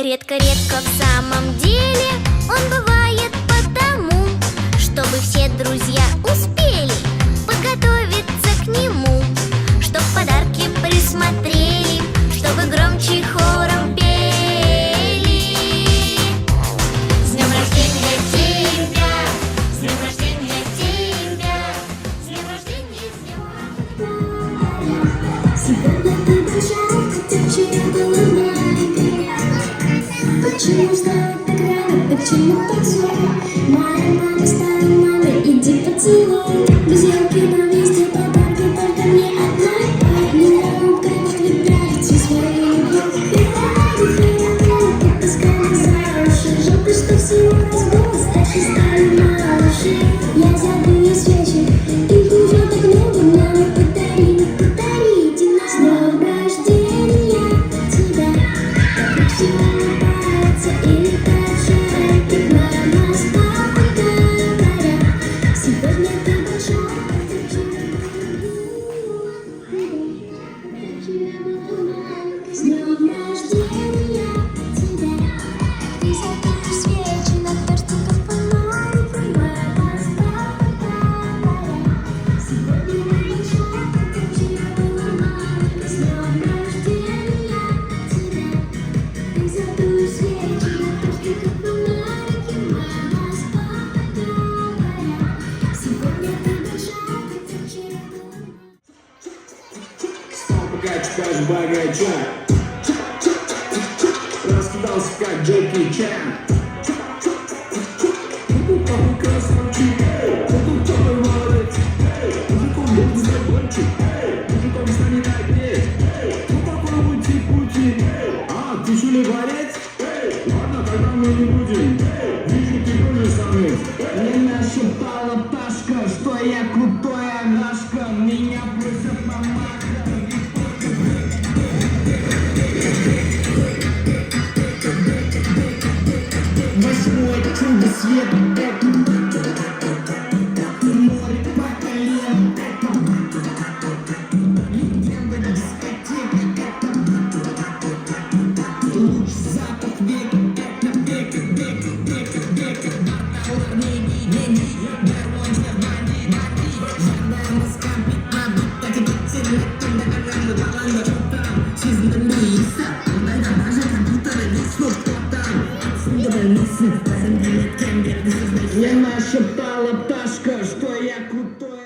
Редко-редко в самом деле он бывает потому, чтобы все друзья успели подготовиться к нему, чтоб подарки присмотрели, чтобы громче хором пели. С днем рождения тебя, с днем рождения тебя, с днем рождения, с днем. Сегодня ты большая, хотя вчера была маленькая. Почему встала так рано, почему так зло? Моя мама стала мамой, иди поцелуй. Друзья кино вместе, подарки только мне одной. Миллион карт выбирает всю свою любовь. Ты таскала за уши, жалко, что всего разбилась, старше стали малыши. Я забыла свечи, их уже так много, мама, подари, подарите нам. С днем рождения тебя, как все улыбаются и летают шарики. Мама с папой говорят, сегодня ты большая, хотя вчера была маленькой. С днем рождения тебя, ты запишешь свечи на тортиках фонариком. Мама с папой говорят, сегодня ты большая, хотя вчера была маленькой. С днем рождения тебя, ты запишешь свечи на тортиках фонариком. Мама с папой говорят, сегодня ты большая, хотя вчера была маленькой. Стал богаче, богача. Раскидался, как Джеки Чан. Какой красавчик, какой темный молодец. Мужиком буду знать больше, мужиком станет опять. Ну такой пути. А, ты что ли дворец? Ладно, тогда мы не будем. Вижу, ты тоже самец. Мне нашептала Пташка, что я крутая Нашка. Меня просят помахать. Восьмой чудо свет, это море по колено, это легенда дискотек, это луч запах века, это века, Мне нашептала Пташка, что я крутой.